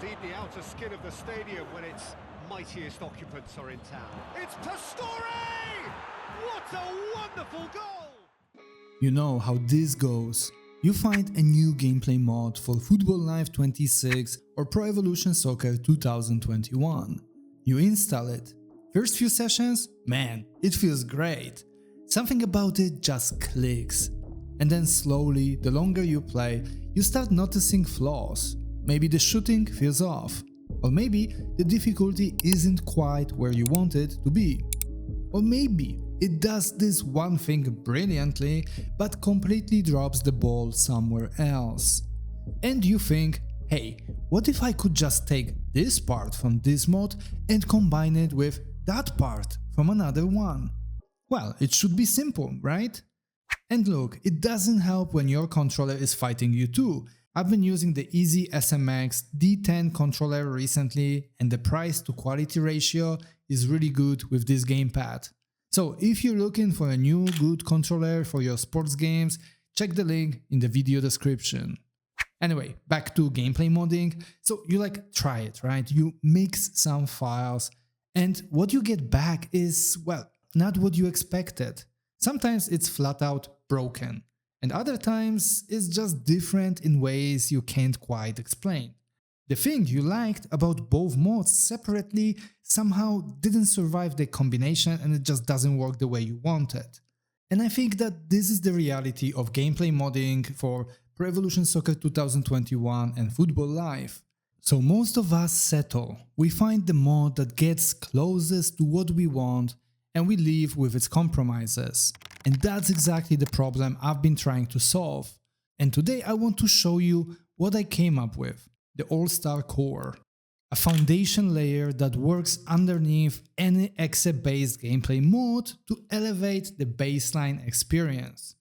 Indeed, the outer skin of the stadium when its mightiest occupants are in town. It's Pastore! What a wonderful goal! You know how this goes. You find a new gameplay mod for Football Live 26 or Pro Evolution Soccer 2021. You install it. First few sessions, man, it feels great. Something about it just clicks. And then slowly, the longer you play, you start noticing flaws. Maybe the shooting feels off. Or maybe the difficulty isn't quite where you want it to be. Or maybe it does this one thing brilliantly, but completely drops the ball somewhere else. And you think, hey, what if I could just take this part from this mod and combine it with that part from another one? Well, it should be simple, right? And look, it doesn't help when your controller is fighting you too. I've been using the easy SMX D10 controller recently, and the price to quality ratio is really good with this gamepad. So if you're looking for a new good controller for your sports games, check the link in the video description. Anyway, back to gameplay modding. So you try it, right? You mix some files and what you get back is, well, not what you expected. Sometimes it's flat out broken, and other times it's just different in ways you can't quite explain. The thing you liked about both mods separately somehow didn't survive the combination, and it just doesn't work the way you wanted. And I think that this is the reality of gameplay modding for Pro Evolution Soccer 2021 and Football Live. So most of us settle. We find the mod that gets closest to what we want, and we leave with its compromises. And that's exactly the problem I've been trying to solve. And today I want to show you what I came up with, the AllStar Core. A foundation layer that works underneath any exe-based gameplay mode to elevate the baseline experience.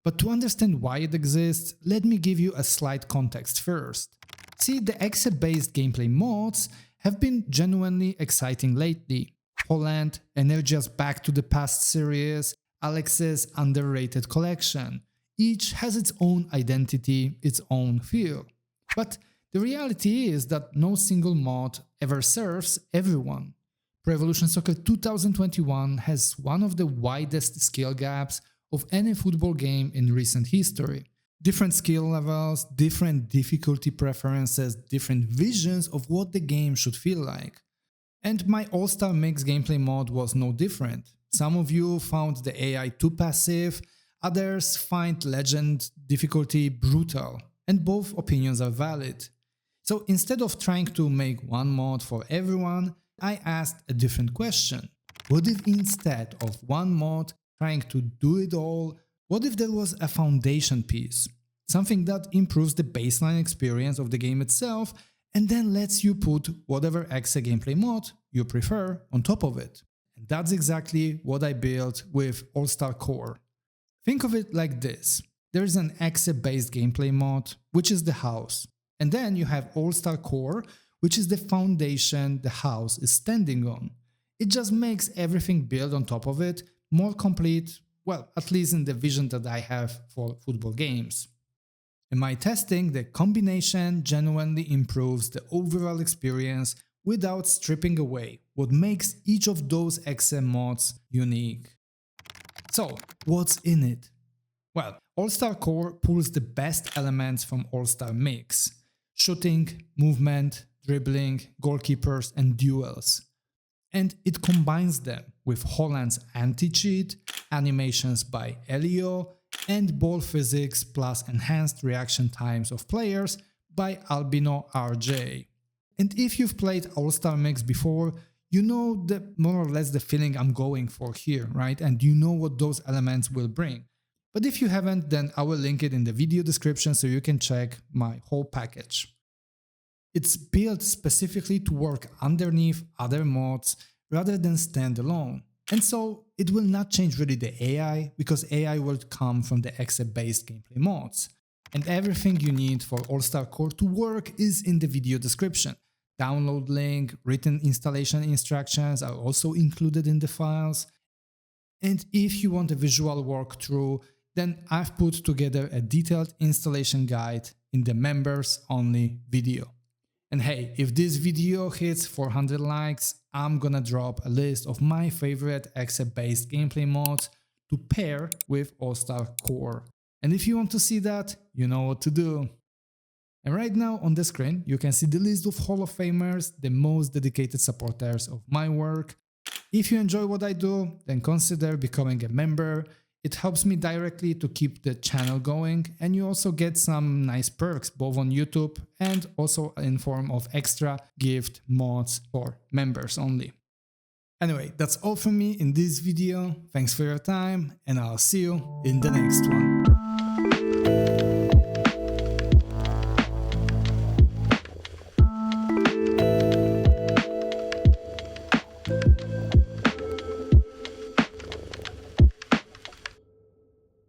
But to understand why it exists, let me give you a slight context first. See, the exe-based gameplay mods have been genuinely exciting lately. Holland, Energia's Back to the Past series, Alex's underrated collection. Each has its own identity, its own feel. But the reality is that no single mod ever serves everyone. Pro Evolution Soccer 2021 has one of the widest skill gaps of any football game in recent history. Different skill levels, different difficulty preferences, different visions of what the game should feel like. And my All-Star Mix gameplay mod was no different. Some of you found the AI too passive, others find Legend difficulty brutal, and both opinions are valid. So instead of trying to make one mod for everyone, I asked a different question. What if instead of one mod trying to do it all, what if there was a foundation piece? Something that improves the baseline experience of the game itself and then lets you put whatever exe gameplay mod you prefer on top of it. And that's exactly what I built with AllStar Core. Think of it like this. There is an exe-based gameplay mod, which is the house. And then you have AllStar Core, which is the foundation the house is standing on. It just makes everything built on top of it more complete, well, at least in the vision that I have for football games. In my testing, the combination genuinely improves the overall experience without stripping away what makes each of those exe mods unique. So, what's in it? Well, AllStar Core pulls the best elements from AllStar Mix: shooting, movement, dribbling, goalkeepers, and duels. And it combines them with Holland's anti-cheat, animations by Elio, and ball physics plus enhanced reaction times of players by Albino RJ. And if you've played All-Star Mix before, you know more or less the feeling I'm going for here, right? And you know what those elements will bring. But if you haven't, then I will link it in the video description so you can check my whole package. It's built specifically to work underneath other mods rather than stand alone. And so it will not change really the AI, because AI will come from the exe-based gameplay mods. And everything you need for AllStar Core to work is in the video description. Download link, written installation instructions are also included in the files. And if you want a visual walkthrough, then I've put together a detailed installation guide in the members only video. And hey, if this video hits 400 likes, I'm gonna drop a list of my favorite exe-based gameplay mods to pair with AllStar Core. And if you want to see that, you know what to do. And right now on the screen, you can see the list of Hall of Famers, the most dedicated supporters of my work. If you enjoy what I do, then consider becoming a member. It helps me directly to keep the channel going, and you also get some nice perks both on YouTube and also in form of extra gift mods for members only. Anyway, that's all from me in this video. Thanks for your time, and I'll see you in the next one.